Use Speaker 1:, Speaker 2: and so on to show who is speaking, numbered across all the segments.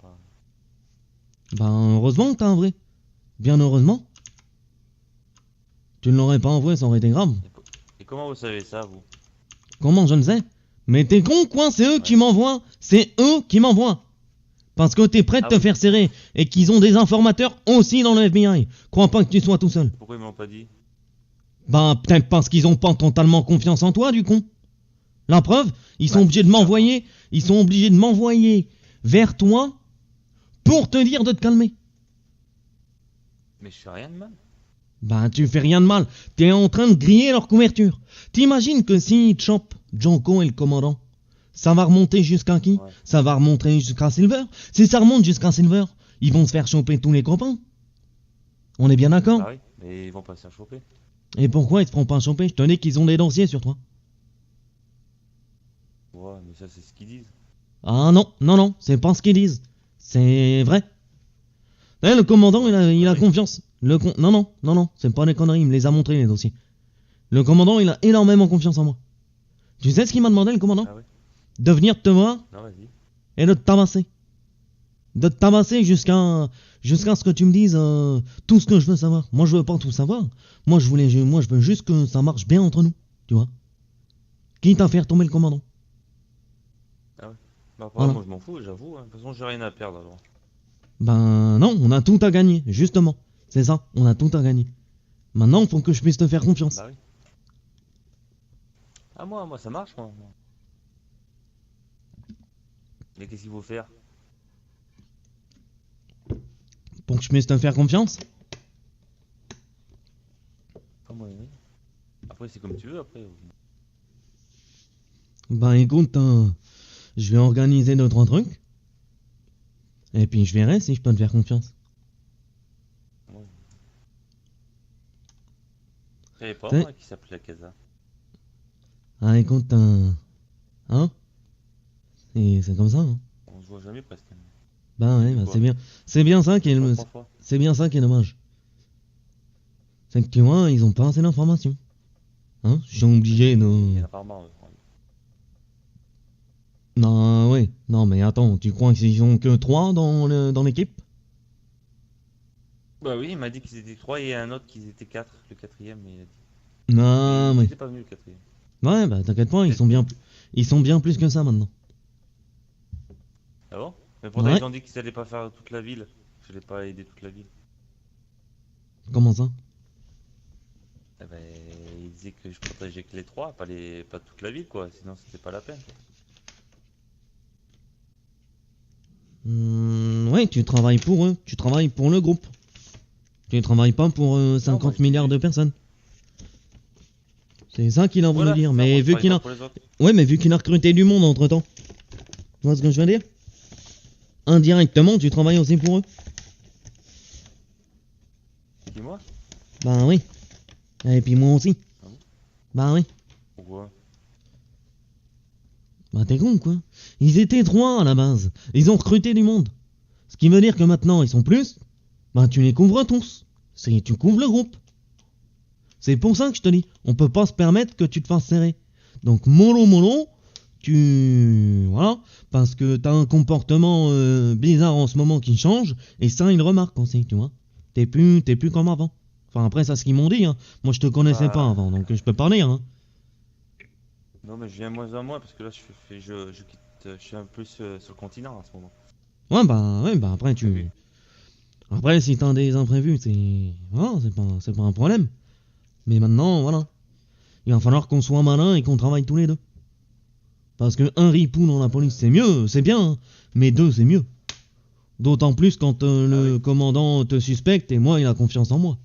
Speaker 1: pas.
Speaker 2: Ben, heureusement que t'as un vrai. Bien heureusement. Tu ne l'aurais pas envoyé, ça aurait été grave.
Speaker 1: Et comment vous savez ça, vous?
Speaker 2: Comment, je ne sais. Mais t'es con, quoi, c'est eux qui
Speaker 1: Ouais.
Speaker 2: m'envoient. C'est eux qui m'envoient. Parce que t'es prêt de
Speaker 1: Ah
Speaker 2: te
Speaker 1: oui.
Speaker 2: faire serrer. Et qu'ils ont des informateurs aussi dans le FBI. Crois pas que tu sois tout seul.
Speaker 1: Pourquoi ils m'ont pas dit?
Speaker 2: Ben, peut-être parce qu'ils ont pas totalement confiance en toi, du con. La preuve, ils sont
Speaker 1: Bah,
Speaker 2: obligés
Speaker 1: c'est
Speaker 2: de
Speaker 1: sûr,
Speaker 2: m'envoyer. Ils sont obligés de m'envoyer vers toi pour te dire de te calmer.
Speaker 1: mais je fais rien de mal.
Speaker 2: Ben, tu fais rien de mal. T'es en train de griller leur couverture. T'imagines que s'ils te chopent Jonko et le commandant, ça va remonter jusqu'à qui?
Speaker 1: Ouais.
Speaker 2: Ça va remonter jusqu'à Silver. Si ça remonte jusqu'à Silver, ils vont se faire choper tous les copains. On est bien d'accord?
Speaker 1: Bah oui, mais ils vont pas se faire choper.
Speaker 2: Et pourquoi ils te feront pas choper? Je te dis qu'ils ont des dossiers sur toi.
Speaker 1: Ouais, mais ça, c'est ce qu'ils disent.
Speaker 2: Ah non, non, non, c'est pas ce qu'ils disent. C'est vrai. Eh, le commandant, il a confiance. Non, non, non, non, c'est pas des conneries, il me les a montrés les dossiers. Le commandant, il a énormément confiance en moi. Tu sais ce qu'il m'a demandé, le commandant?
Speaker 1: Ah ouais?
Speaker 2: De venir te voir
Speaker 1: Non, vas-y.
Speaker 2: et de te tabasser. De te tabasser jusqu'à ce que tu me dises tout ce que je veux savoir. Moi, je veux pas tout savoir. Moi, je veux juste que ça marche bien entre nous. Tu vois? Quitte à faire tomber le commandant.
Speaker 1: Ah ouais. Bah, après,
Speaker 2: Voilà.
Speaker 1: moi, je m'en fous, j'avoue. Hein. De toute façon, j'ai rien à perdre alors.
Speaker 2: Ben non, on a tout à gagner, justement. C'est ça, on a tout à gagner. Maintenant, il faut que je puisse te faire confiance.
Speaker 1: Bah oui. Ah, moi, ça marche, moi. Mais qu'est-ce qu'il faut faire?
Speaker 2: Pour que je puisse te faire confiance?
Speaker 1: Ah, moi, oui. Après, c'est comme tu veux, après.
Speaker 2: Ben écoute, je vais organiser deux, trois trucs. Et puis je verrai si je peux te faire confiance.
Speaker 1: Ouais. Je savais pas,
Speaker 2: C'est-
Speaker 1: moi, qui s'appelait Casa.
Speaker 2: Ah écoute, hein? Et c'est comme ça, hein?
Speaker 1: On se voit jamais presque.
Speaker 2: Ben ouais, ben,
Speaker 1: Quoi?
Speaker 2: c'est bien. C'est bien ça qui est
Speaker 1: Une
Speaker 2: le...
Speaker 1: fois, 3 fois.
Speaker 2: C'est bien ça qui est dommage. C'est que tu vois, ils ont pas assez d'informations. Hein? Je suis obligé
Speaker 1: Il y
Speaker 2: de...
Speaker 1: en a pas marre.
Speaker 2: Non, ouais. Non, mais attends, tu crois qu'ils sont que trois dans l'équipe?
Speaker 1: Bah oui, il m'a dit qu'ils étaient 3 et un autre qu'ils étaient 4. Le quatrième, il a dit.
Speaker 2: Non,
Speaker 1: Mais il
Speaker 2: mais...
Speaker 1: était pas venu le quatrième.
Speaker 2: Ouais, bah t'inquiète pas, ils sont bien plus que ça maintenant.
Speaker 1: Ah bon? Mais pourtant,
Speaker 2: Ouais,
Speaker 1: ils ont dit qu'ils allaient pas faire toute la ville. Je n'allais pas aider toute la ville.
Speaker 2: comment ça?
Speaker 1: Eh ben, ils disaient que je protégeais que les 3, pas toute la ville, quoi. Sinon, c'était pas la peine.
Speaker 2: Ouais, tu travailles pour eux, tu travailles pour le groupe. Tu travailles pas pour
Speaker 1: Non, moi,
Speaker 2: 50
Speaker 1: je dis
Speaker 2: milliards de
Speaker 1: juste.
Speaker 2: personnes. C'est ça qu'il a voulu
Speaker 1: Voilà,
Speaker 2: dire,
Speaker 1: c'est ça, moi,
Speaker 2: mais
Speaker 1: je travaille pas pour les autres.
Speaker 2: Ouais, mais vu qu'il a recruté du monde entre temps. Tu vois ce que je veux dire? Indirectement, tu travailles aussi pour eux.
Speaker 1: Dis-moi.
Speaker 2: Bah oui. Et puis moi aussi.
Speaker 1: Ah bon?
Speaker 2: Bah oui.
Speaker 1: Pourquoi?
Speaker 2: Bah t'es con quoi. Ils étaient trois à la base. Ils ont recruté du monde. Ce qui veut dire que maintenant ils sont plus. Bah tu les couvres tous. Tu couvres le groupe. C'est pour ça que je te dis, on peut pas se permettre que tu te fasses serrer. Donc mollo, voilà, parce que t'as un comportement bizarre en ce moment qui change, et ça ils le remarquent aussi, tu vois. T'es plus comme avant. Enfin après ça c'est ce qu'ils m'ont dit, hein. Moi je te connaissais pas
Speaker 1: Bah,
Speaker 2: avant, donc je peux pas dire, hein.
Speaker 1: non, mais je viens moins en moins parce que là, je quitte. Je suis un peu sur le continent en ce moment.
Speaker 2: Ouais, bah après
Speaker 1: Oui.
Speaker 2: après si t'as des imprévus, voilà, c'est pas un problème. Mais maintenant, voilà, il va falloir qu'on soit malin et qu'on travaille tous les deux. Parce que un ripou dans la police c'est mieux, c'est bien, hein. Mais deux c'est mieux. D'autant plus quand
Speaker 1: Ah
Speaker 2: le
Speaker 1: oui.
Speaker 2: commandant te suspecte et moi il a confiance en moi.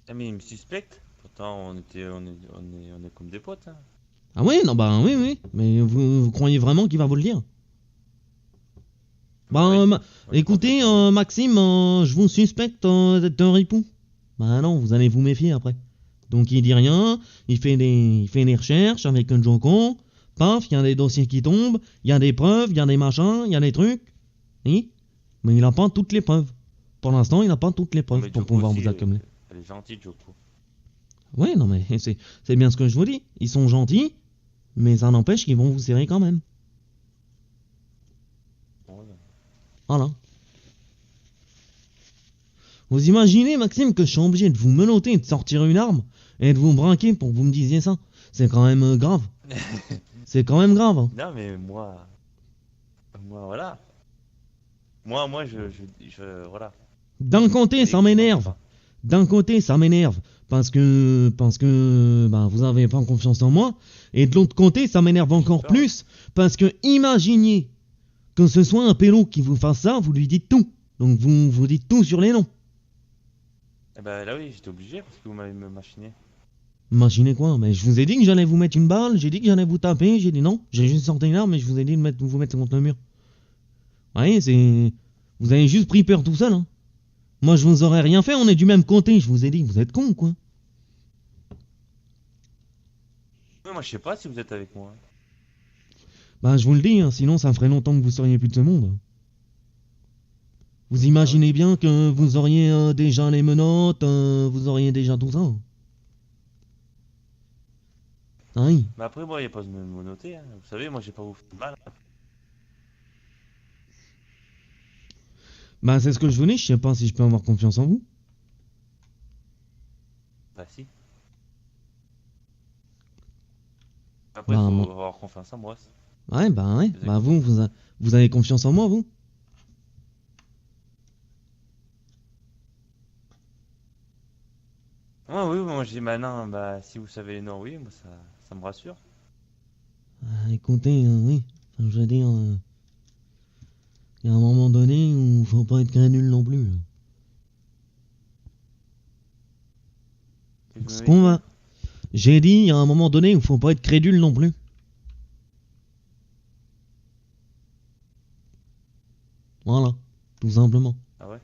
Speaker 1: Ah, mais il me suspecte. Pourtant, on est comme des potes. Hein.
Speaker 2: Ah oui, non bah oui, oui. Mais vous croyez vraiment qu'il va vous le dire? Bah
Speaker 1: Oui. Oui, je pense
Speaker 2: écoutez,
Speaker 1: pas, oui.
Speaker 2: Maxime, je vous suspecte d'être un ripou. Bah non, vous allez vous méfier après. Donc il dit rien, il fait des recherches avec un joker, paf, il y a des dossiers qui tombent, il y a des preuves, il y a des machins, il y a des trucs. Oui, mais il n'a pas toutes les preuves. Pour l'instant, il n'a pas toutes les
Speaker 1: Non,
Speaker 2: preuves
Speaker 1: mais
Speaker 2: pour
Speaker 1: Joko
Speaker 2: pouvoir
Speaker 1: aussi,
Speaker 2: vous accumuler.
Speaker 1: elle est gentille, Joko.
Speaker 2: Oui, non mais c'est bien ce que je vous dis. Ils sont gentils, mais ça n'empêche qu'ils vont vous serrer quand même.
Speaker 1: Voilà.
Speaker 2: Voilà. Vous imaginez, Maxime, que je suis obligé de vous menotter, de sortir une arme et de vous braquer pour que vous me disiez ça? C'est quand même grave. C'est quand même grave. Hein.
Speaker 1: Non, mais voilà. Moi, voilà.
Speaker 2: D'un côté, ça m'énerve. D'un côté, ça m'énerve parce que bah, vous avez pas confiance en moi. Et de l'autre côté, ça m'énerve encore plus parce que imaginez que ce soit un pélo qui vous fasse ça, vous lui dites tout. Donc vous dites tout sur les noms.
Speaker 1: Eh ben là oui, j'étais obligé parce que vous m'avez machiné.
Speaker 2: Imaginez quoi? Mais je vous ai dit que j'allais vous mettre une balle, j'ai dit que j'allais vous taper, j'ai dit non, j'ai juste sorti une arme, mais je vous ai dit de vous mettre contre le mur. Vous voyez, c'est... Vous avez juste pris peur tout seul, hein. Moi, je vous aurais rien fait, on est du même côté, je vous ai dit, vous êtes con, quoi.
Speaker 1: Ouais, moi je sais pas si vous êtes avec moi.
Speaker 2: Bah, je vous le dis, hein, sinon ça ferait longtemps que vous seriez plus de ce monde. Vous imaginez bien que vous auriez déjà les menottes, vous auriez déjà tout ça. Ah oui.
Speaker 1: Mais après moi, il n'y a pas de me noter, hein. Vous savez, moi j'ai pas vous fait mal.
Speaker 2: Bah, c'est ce que je vous dis, je sais pas si je peux avoir confiance en vous.
Speaker 1: Bah si. Après,
Speaker 2: Bah,
Speaker 1: faut
Speaker 2: moi...
Speaker 1: avoir confiance en moi.
Speaker 2: Ouais, bah vous avez confiance en moi, vous?
Speaker 1: Oui, moi je dis maintenant, bah si vous savez les noms, oui, moi ça me rassure.
Speaker 2: Écoutez, oui, enfin, je veux dire, il y a un moment donné où faut pas être crédule non plus. Ce qu'on va... J'ai dit, il y a un moment donné où faut pas être crédule non plus. Voilà, tout simplement.
Speaker 1: Ah ouais?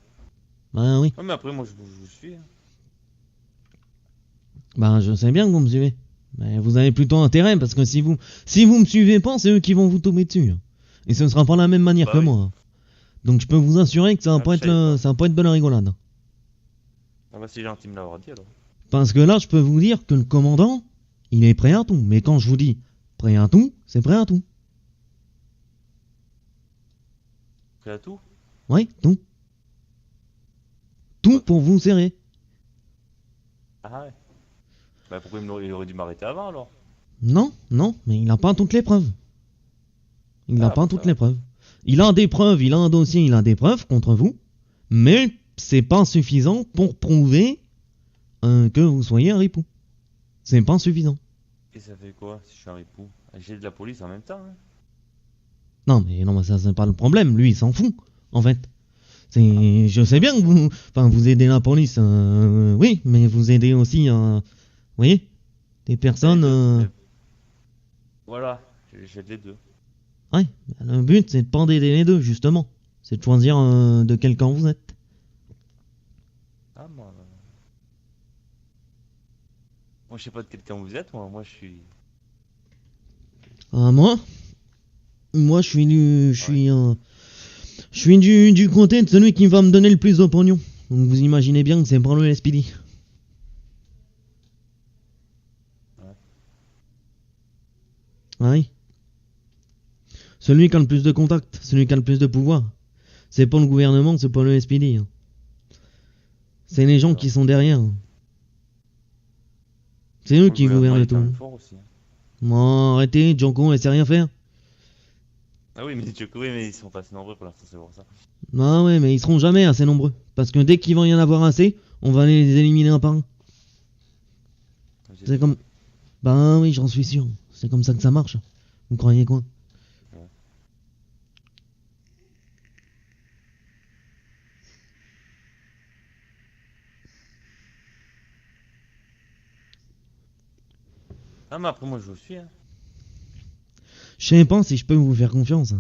Speaker 2: Bah oui.
Speaker 1: Ouais, mais après moi je vous suis. Hein.
Speaker 2: Bah je sais bien que vous me suivez. Mais vous avez plutôt intérêt parce que si vous me suivez pas, c'est eux qui vont vous tomber dessus. Et ce ne sera pas la même manière que moi. Donc je peux vous assurer que ça va pas être ça va pas être de la rigolade.
Speaker 1: Ah bah c'est gentil de me l'avoir dit alors.
Speaker 2: Parce que là, je peux vous dire que le commandant, il est prêt à tout. Mais quand je vous dis prêt à tout, c'est prêt à tout.
Speaker 1: Prêt à tout?
Speaker 2: Oui, tout. Tout pour vous serrer.
Speaker 1: Ah ouais. Bah pourquoi il aurait dû m'arrêter avant alors?
Speaker 2: Non, mais il n'a pas toutes les preuves. Il n'a pas toutes les preuves. Il a des preuves, il a un dossier, il a des preuves contre vous. Mais c'est pas suffisant pour prouver que vous soyez un ripou. C'est pas suffisant.
Speaker 1: Et ça fait quoi si je suis un ripou? J'ai de la police en même temps. Hein.
Speaker 2: Non, mais ça c'est pas le problème. Lui, il s'en fout, en fait. Je sais bien que vous aidez la police, oui, mais vous aidez aussi, vous voyez, des personnes.
Speaker 1: Voilà, j'ai les deux.
Speaker 2: Ouais, le but c'est de pas d'aider les deux, justement. C'est de choisir de quel camp vous êtes.
Speaker 1: Ah moi je sais pas de quel camp vous êtes, moi je suis.
Speaker 2: Ah moi je suis du côté de celui qui va me donner le plus de pognon. Donc vous imaginez bien que c'est pas le SPD.
Speaker 1: Ouais.
Speaker 2: Ah oui. Celui qui a le plus de contacts, celui qui a le plus de pouvoir. C'est pas le gouvernement, c'est pas le SPD. Hein. C'est les gens qui sont derrière. C'est eux qui gouvernent tout.
Speaker 1: Aussi, hein.
Speaker 2: Bon, arrêtez, Django, elle sait rien faire.
Speaker 1: Ah oui, mais ils sont pas assez nombreux pour l'instant, c'est pour ça.
Speaker 2: Ah ouais, mais ils seront jamais assez nombreux. Parce que dès qu'il va y en avoir assez, on va les éliminer un par un. C'est comme... Bah oui, j'en suis sûr. C'est comme ça que ça marche. Vous croyez quoi? Ouais.
Speaker 1: Ah mais après moi je vous suis. Hein.
Speaker 2: Je sais pas si je peux vous faire confiance.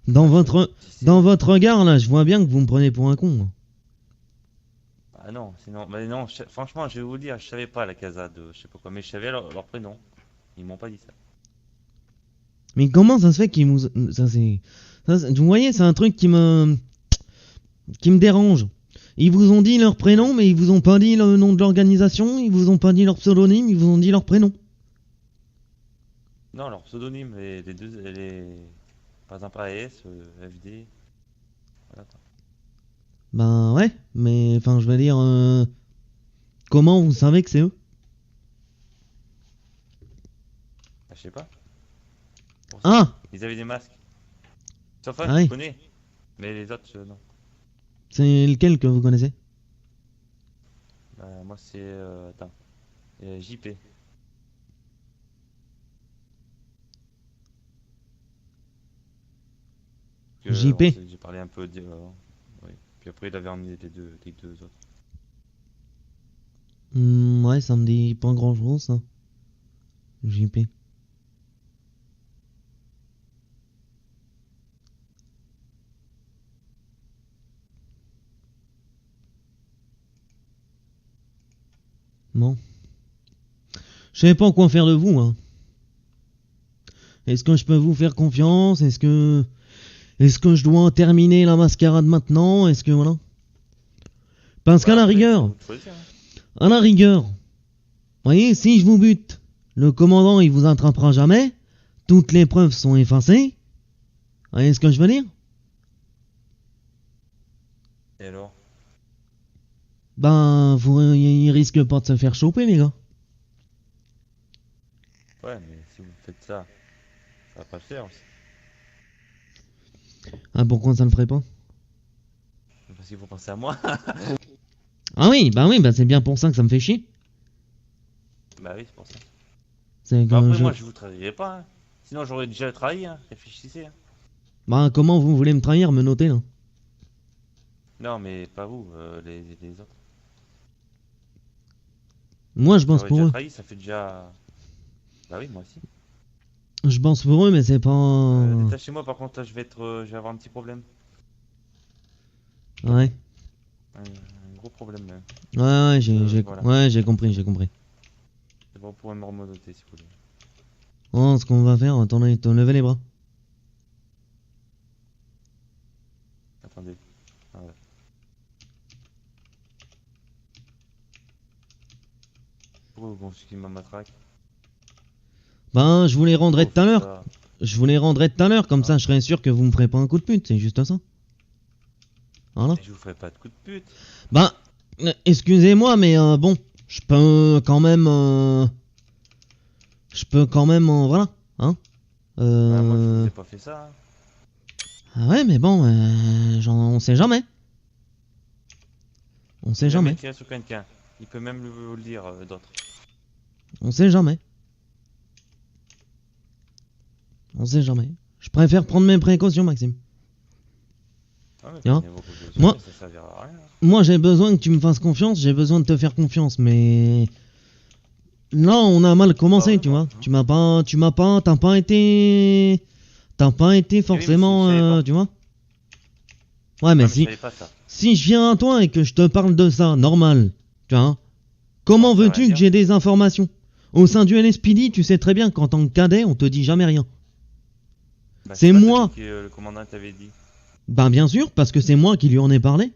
Speaker 2: Dans votre regard là, je vois bien que vous me prenez pour un con.
Speaker 1: Ah non, sinon, mais non, franchement, je vais vous dire, je savais pas la casa de, je sais pas quoi, mais je savais leur prénom. Ils m'ont pas dit ça.
Speaker 2: Mais comment ça se fait qu'ils vous, vous voyez, c'est un truc qui me dérange. Ils vous ont dit leur prénom, mais ils vous ont pas dit le nom de l'organisation, ils vous ont pas dit leur pseudonyme, ils vous ont dit leur prénom.
Speaker 1: Non, leur pseudonyme, les deux, par exemple AS, FD. Attends.
Speaker 2: Ben ouais, mais enfin je veux dire, comment vous savez que c'est eux?
Speaker 1: Ah, je sais pas. Pour ça.
Speaker 2: Ah,
Speaker 1: Ils avaient des masques. Sauf un
Speaker 2: ah
Speaker 1: que je
Speaker 2: oui,
Speaker 1: connais. Mais les autres, non.
Speaker 2: c'est lequel que vous connaissez?
Speaker 1: Moi, c'est. Attends. JP.
Speaker 2: JP.
Speaker 1: J'ai parlé un peu. Oui. Puis après, il avait emmené les deux autres.
Speaker 2: Ouais, ça me dit pas grand chose ça. JP. Bon. Je sais pas quoi faire de vous, hein. Est-ce que je peux vous faire confiance? Est-ce que je dois terminer la mascarade maintenant? Est-ce que voilà? Parce qu'à
Speaker 1: Bah
Speaker 2: la
Speaker 1: après, c'est à
Speaker 2: rigueur,
Speaker 1: vous de choisir, hein.
Speaker 2: à la rigueur, voyez, si je vous bute, le commandant il vous attrapera jamais. Toutes les preuves sont effacées. Vous voyez ce que je veux dire?
Speaker 1: Et alors?
Speaker 2: Ben, il risque pas de se faire choper, les gars.
Speaker 1: Ouais, mais si vous faites ça, ça va pas le faire aussi.
Speaker 2: Ah, pourquoi ça le ferait pas?
Speaker 1: Parce qu'il faut penser à moi.
Speaker 2: Ah oui, bah c'est bien pour ça que ça me fait chier.
Speaker 1: Bah oui, c'est pour ça.
Speaker 2: C'est
Speaker 1: Bah
Speaker 2: que
Speaker 1: après,
Speaker 2: je...
Speaker 1: moi, je vous trahirais pas, hein. Sinon, j'aurais déjà trahi, hein. Réfléchissez, hein.
Speaker 2: Bah, comment vous voulez me trahir, me noter, là?
Speaker 1: Non, mais pas vous, les autres.
Speaker 2: Moi, je pense
Speaker 1: J'aurais
Speaker 2: pour
Speaker 1: déjà
Speaker 2: eux.
Speaker 1: trahi, ça fait déjà. Bah oui, moi aussi.
Speaker 2: Je pense pour eux, mais c'est pas...
Speaker 1: Détachez-moi, par contre, là, je vais avoir un petit problème.
Speaker 2: Ouais.
Speaker 1: Un gros problème, même.
Speaker 2: Ouais,
Speaker 1: Voilà.
Speaker 2: ouais, j'ai compris.
Speaker 1: C'est bon, vous pourrez me remodoter si vous voulez.
Speaker 2: Oh, ce qu'on va faire, attendez, levez les bras.
Speaker 1: Attendez. Ah ouais. Pourquoi vous consultez ma matraque?
Speaker 2: Ben, je vous les rendrai
Speaker 1: Pourquoi
Speaker 2: tout à
Speaker 1: vous faites
Speaker 2: l'heure.
Speaker 1: ça?
Speaker 2: Je vous les rendrai tout à l'heure, comme
Speaker 1: Ah.
Speaker 2: ça je serai sûr que vous me ferez pas un coup de pute, c'est juste ça. Voilà.
Speaker 1: Et je vous ferai pas de coup de pute.
Speaker 2: Ben, excusez-moi, mais bon, je peux quand même... voilà, hein.
Speaker 1: Bah, moi, je vous ai pas fait ça, hein.
Speaker 2: Ah ouais, mais bon, on sait jamais. On sait
Speaker 1: J'ai jamais
Speaker 2: jamais.
Speaker 1: tiré sur quelqu'un. Il peut même vous le dire, d'autres.
Speaker 2: On sait jamais. On sait jamais. Je préfère prendre mes précautions, Maxime.
Speaker 1: Ah, mais
Speaker 2: Hein
Speaker 1: prenez vos précautions,
Speaker 2: Moi-
Speaker 1: mais ça servira à rien.
Speaker 2: Moi, j'ai besoin que tu me fasses confiance, j'ai besoin de te faire confiance, mais... Là, on a mal commencé,
Speaker 1: Ah ouais,
Speaker 2: tu
Speaker 1: bon.
Speaker 2: vois. T'as pas été forcément,
Speaker 1: mais si je savais pas.
Speaker 2: tu vois. Ouais, mais
Speaker 1: Ah, mais je
Speaker 2: si,
Speaker 1: savais pas ça.
Speaker 2: si je viens à toi et que je te parle de ça, normal, tu vois. Comment
Speaker 1: Ça veut
Speaker 2: veux-tu
Speaker 1: rien
Speaker 2: que
Speaker 1: dire.
Speaker 2: j'ai des informations? Au sein du LSPD, tu sais très bien qu'en tant que cadet, on te dit jamais rien.
Speaker 1: Bah,
Speaker 2: C'est
Speaker 1: pas
Speaker 2: moi.
Speaker 1: ce que le commandant t'avait dit.
Speaker 2: Ben bien sûr, parce que c'est moi qui lui en ai parlé.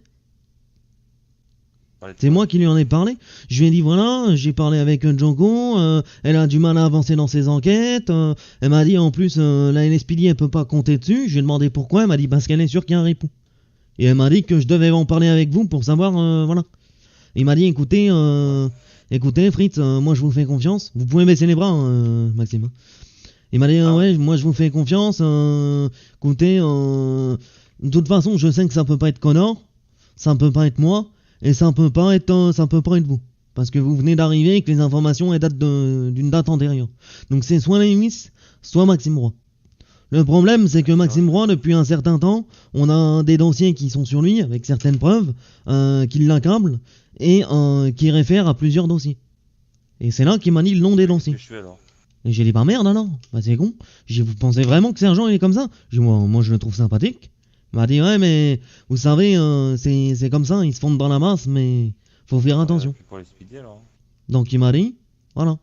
Speaker 1: Parlez de
Speaker 2: C'est
Speaker 1: quoi?
Speaker 2: moi qui lui en ai parlé. Je lui ai dit voilà, j'ai parlé avec Django, elle a du mal à avancer dans ses enquêtes. Elle m'a dit en plus la LSPD elle peut pas compter dessus. Je lui ai demandé pourquoi. Elle m'a dit parce qu'elle est sûre qu'il y a un ripou. Et elle m'a dit que je devais en parler avec vous pour savoir voilà. Il m'a dit écoutez Fritz, moi je vous fais confiance. Vous pouvez baisser les bras, Maxime. Il m'a dit
Speaker 1: Ah.
Speaker 2: ouais, moi je vous fais confiance. Écoutez, de toute façon je sais que ça peut pas être Connor, ça peut pas être moi. Et ça peut pas être vous. Parce que vous venez d'arriver et que les informations elles datent d'une date antérieure. Donc c'est soit Lewis, soit Maxime Roy. Le problème c'est que Maxime Roy, depuis un certain temps, on a des dossiers qui sont sur lui, avec certaines preuves, qui l'accablent, et qui réfèrent à plusieurs dossiers. Et c'est là qu'il m'a dit le nom des
Speaker 1: Qu'est-ce
Speaker 2: dossiers.
Speaker 1: que je fais alors?
Speaker 2: Et j'ai dit bah merde alors, bah c'est con. Vous pensez vraiment que Sergent il est comme ça? J'ai dit moi je le trouve sympathique. Il m'a dit ouais mais vous savez c'est comme ça, ils se fondent dans la masse mais faut faire attention.
Speaker 1: Ouais, pour les speeder alors.
Speaker 2: Donc il m'a dit voilà,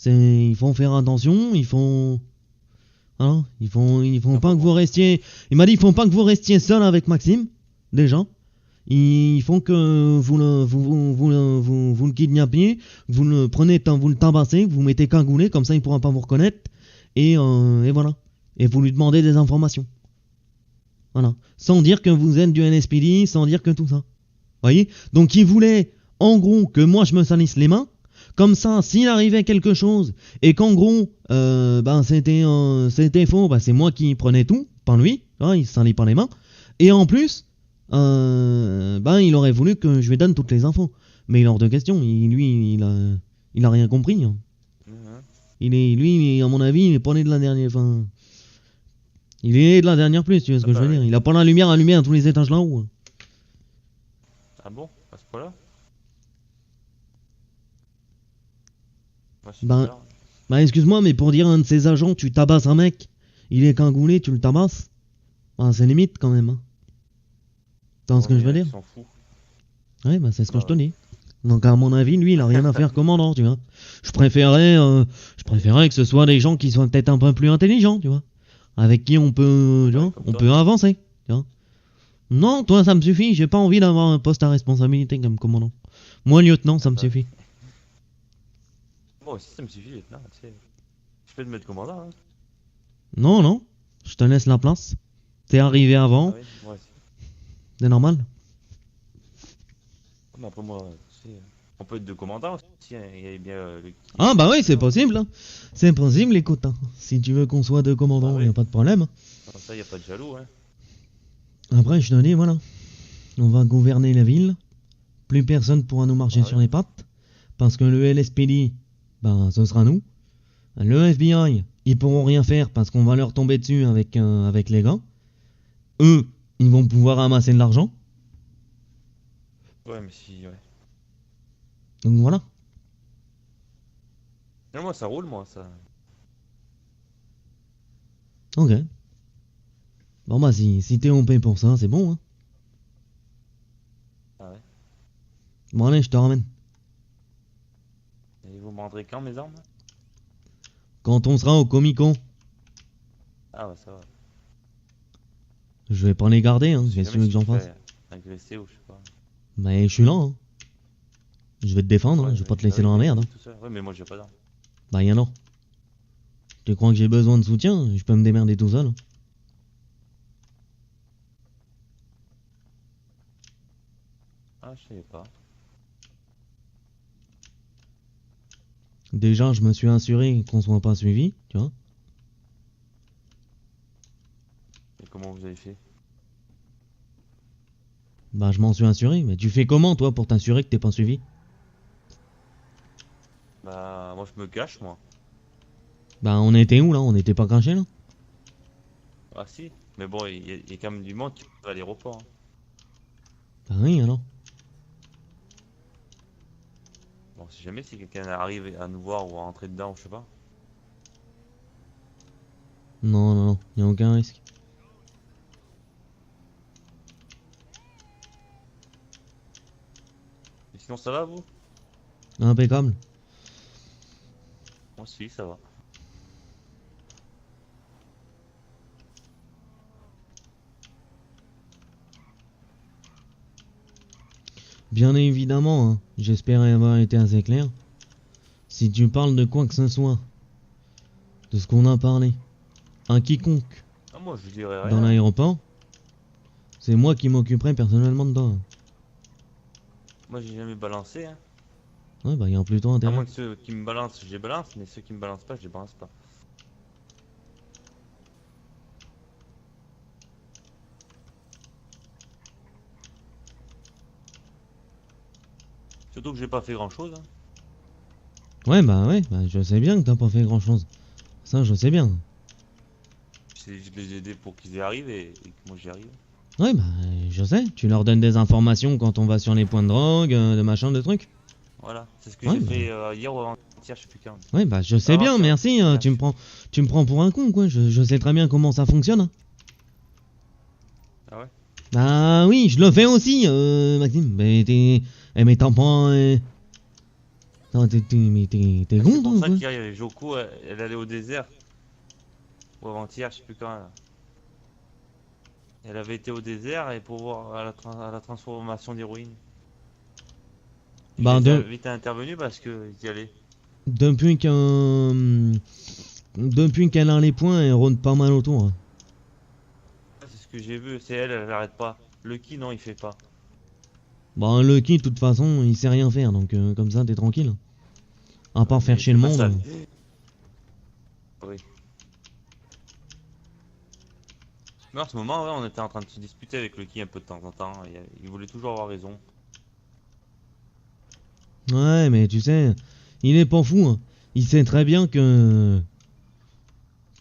Speaker 2: il faut faire attention, il faut voilà, il faut pas que vous restiez. Il m'a dit il faut pas que vous restiez seul avec Maxime déjà. Il faut que vous le kidnappiez, vous le prenez, vous le tabassez, vous mettez cagoulé comme ça il pourra pas vous reconnaître et voilà. Et vous lui demandez des informations. Voilà. Sans dire que vous êtes du LSPD, sans dire que tout ça. Voyez? Donc il voulait, en gros, que moi je me salisse les mains. Comme ça, s'il arrivait quelque chose, et qu'en gros, c'était faux, bah, c'est moi qui prenais tout, pas lui. Hein, il se salait pas les mains. Et en plus, il aurait voulu que je lui donne toutes les infos. Mais il est hors de question. Il a rien compris. Hein.
Speaker 1: Mhm.
Speaker 2: Lui, à mon avis, il est pas né de la dernière. Enfin, il est né de la dernière plus, tu vois ce que je veux dire. Il a pas la lumière allumée à tous les étages là-haut. Hein.
Speaker 1: Ah bon? À ce point-là? Moi,
Speaker 2: Ben,
Speaker 1: bizarre.
Speaker 2: excuse-moi, mais pour dire à un de ses agents, tu tabasses un mec, il est cagoulé, tu le tabasses. C'est limite quand même. Hein. Tu vois ce que je veux dire?
Speaker 1: Ils s'en fout.
Speaker 2: Ouais, c'est ce que
Speaker 1: Bah
Speaker 2: je te
Speaker 1: ouais.
Speaker 2: dis. Donc à mon avis, lui, il a rien à faire commandant, tu vois. Je préférais que ce soit des gens qui soient peut-être un peu plus intelligents, tu vois. Avec qui on peut, tu
Speaker 1: Ouais,
Speaker 2: vois,
Speaker 1: comme
Speaker 2: on
Speaker 1: toi.
Speaker 2: peut avancer, tu vois. Non, toi, ça me suffit, j'ai pas envie d'avoir un poste à responsabilité comme commandant. Moi, lieutenant, ça
Speaker 1: Ah
Speaker 2: me
Speaker 1: bah,
Speaker 2: suffit.
Speaker 1: moi aussi, ça me suffit, lieutenant, tu sais. Je peux te mettre commandant, hein.
Speaker 2: Non, non, je te laisse la place. T'es arrivé
Speaker 1: Ah
Speaker 2: avant,
Speaker 1: oui, moi aussi.
Speaker 2: c'est normal.
Speaker 1: Mais après, moi, tu sais, on peut être deux commandants aussi, hein. Il y a bien le
Speaker 2: Ah bah oui, c'est
Speaker 1: lieutenant.
Speaker 2: possible, hein. C'est possible, écoute. Hein. Si tu veux qu'on soit deux
Speaker 1: Bah
Speaker 2: commandants, y
Speaker 1: oui.
Speaker 2: a pas de problème.
Speaker 1: Comme ça, il n'y a pas de jaloux, hein.
Speaker 2: Après, je te dis, voilà. On va gouverner la ville. Plus personne pourra nous marcher
Speaker 1: Bah
Speaker 2: sur
Speaker 1: oui.
Speaker 2: les pattes. Parce que le LSPD, ce sera nous. Le FBI, ils pourront rien faire parce qu'on va leur tomber dessus avec les gars. Eux, ils vont pouvoir ramasser de l'argent.
Speaker 1: Ouais, mais si, ouais.
Speaker 2: Donc voilà.
Speaker 1: Non, moi, ça roule, moi, ça.
Speaker 2: Ok. Bon bah si t'es OP pour ça, c'est bon. Hein.
Speaker 1: Ah ouais.
Speaker 2: Bon allez, je te ramène.
Speaker 1: Et vous me rendrez quand, mes armes?
Speaker 2: Quand on sera au Comic-Con,
Speaker 1: Ah ouais, ça va.
Speaker 2: je vais pas les garder. Hein.
Speaker 1: Si
Speaker 2: Qu'est-ce que tu
Speaker 1: jamais
Speaker 2: veux
Speaker 1: si
Speaker 2: que j'en
Speaker 1: tu
Speaker 2: fasse?
Speaker 1: fais agresser ou je sais pas.
Speaker 2: Mais je suis là. Hein. Je vais te défendre. Hein.
Speaker 1: Ouais,
Speaker 2: Je vais pas te
Speaker 1: bah
Speaker 2: laisser
Speaker 1: oui,
Speaker 2: dans la
Speaker 1: mais
Speaker 2: merde. Hein.
Speaker 1: tout ça. Ouais, mais moi, j'ai pas d'armes.
Speaker 2: Bah y'en a. Tu crois que j'ai besoin de soutien? Je peux me démerder tout seul. Hein.
Speaker 1: Ah, je savais pas.
Speaker 2: Déjà, je me suis assuré qu'on soit pas suivi, tu vois.
Speaker 1: Et comment vous avez fait?
Speaker 2: Bah, je m'en suis assuré. Mais tu fais comment, toi, pour t'assurer que t'es pas suivi?
Speaker 1: Bah, moi, je me cache, moi.
Speaker 2: Bah, on était où, là? On n'était pas cachés, là?
Speaker 1: Ah, si. Mais bon, il y a quand même du monde qui va à l'aéroport, hein.
Speaker 2: Bah oui, alors.
Speaker 1: Bon, si jamais, si quelqu'un arrive à nous voir ou à rentrer dedans, je sais pas.
Speaker 2: Non, non, non. Y a aucun risque.
Speaker 1: Et sinon, ça va, vous?
Speaker 2: Impeccable.
Speaker 1: Moi aussi, ça va.
Speaker 2: Bien évidemment, hein. J'espère avoir été assez clair. Si tu parles de quoi que ce soit, de ce qu'on a parlé, à quiconque
Speaker 1: Ah, moi, je dirais
Speaker 2: dans
Speaker 1: rien.
Speaker 2: l'aéroport, c'est moi qui m'occuperai personnellement de toi.
Speaker 1: Moi, j'ai jamais balancé, hein.
Speaker 2: Ouais, bah, y a plutôt
Speaker 1: À
Speaker 2: intérêt.
Speaker 1: moins que ceux qui me balancent, je les balance, mais ceux qui me balancent pas, je les balance pas. Surtout que j'ai pas fait grand chose, hein.
Speaker 2: Ouais, je sais bien que t'as pas fait grand chose. Ça, je sais bien.
Speaker 1: Je les ai aidés pour qu'ils y arrivent et que moi j'y arrive.
Speaker 2: Ouais, bah, je sais. Tu leur donnes des informations quand on va sur les points de drogue, de machin, de trucs.
Speaker 1: Voilà, c'est ce que
Speaker 2: Ouais,
Speaker 1: j'ai
Speaker 2: bah.
Speaker 1: fait hier ou avant-hier, je sais plus quand.
Speaker 2: Ouais, bah, je sais
Speaker 1: Ah,
Speaker 2: bien,
Speaker 1: tiens.
Speaker 2: merci. Tu me prends pour un con, quoi. Je sais très bien comment ça fonctionne. Hein.
Speaker 1: Ah ouais?
Speaker 2: Bah oui, je le fais aussi, Maxime. Mais t'en prends. Non, t'es
Speaker 1: Ah,
Speaker 2: con,
Speaker 1: c'est
Speaker 2: toi,
Speaker 1: pour
Speaker 2: ou
Speaker 1: ça
Speaker 2: quoi?
Speaker 1: qu'hier, Joko, elle allait au désert. Ou avant-hier, je sais plus quand. Là. Elle avait été au désert et pour voir à la transformation d'héroïne. Je
Speaker 2: Bah,
Speaker 1: les ai vite intervenus parce qu'ils y allaient.
Speaker 2: depuis qu'un. Depuis qu'elle a les points, elle rôde pas mal autour. Hein.
Speaker 1: C'est ce que j'ai vu, c'est elle, elle arrête pas. Lucky, non, il fait pas.
Speaker 2: Bah, Lucky, de toute façon, il sait rien faire, donc comme ça, t'es tranquille. À part faire
Speaker 1: Mais
Speaker 2: chier
Speaker 1: c'est
Speaker 2: le
Speaker 1: pas
Speaker 2: monde.
Speaker 1: ça. Oui. Mais en ce moment, ouais, on était en train de se disputer avec Lucky un peu de temps en temps. Il voulait toujours avoir raison.
Speaker 2: Ouais, mais tu sais, il est pas fou, hein. Il sait très bien que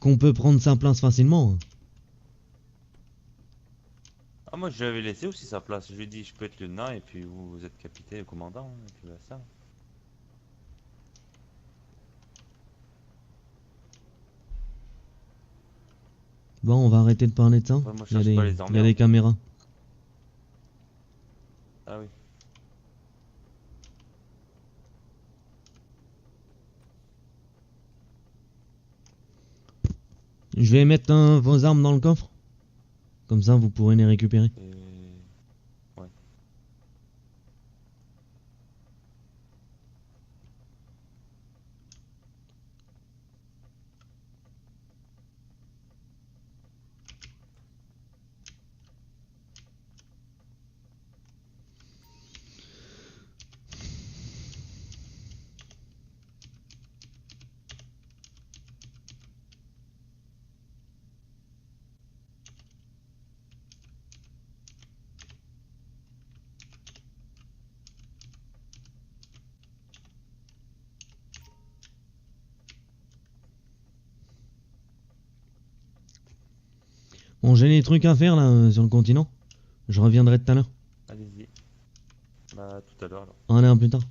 Speaker 2: qu'on peut prendre sa place facilement.
Speaker 1: Ah, moi, je lui avais laissé aussi sa place. Je lui ai dit, je peux être lieutenant et puis vous êtes capitaine, commandant. Et puis ça.
Speaker 2: Bon, on va arrêter de parler de ça.
Speaker 1: Ouais, moi, je
Speaker 2: Il y a
Speaker 1: cherche pas
Speaker 2: des,
Speaker 1: les
Speaker 2: il y a des
Speaker 1: emmerdes.
Speaker 2: caméras.
Speaker 1: Ah oui.
Speaker 2: Je vais mettre vos armes dans le coffre. Comme ça, vous pourrez les récupérer.
Speaker 1: Et... Ouais.
Speaker 2: Bon, j'ai des trucs à faire là sur le continent. Je reviendrai tout à l'heure.
Speaker 1: Allez-y. Bah, tout à l'heure, alors.
Speaker 2: Allez, à plus tard.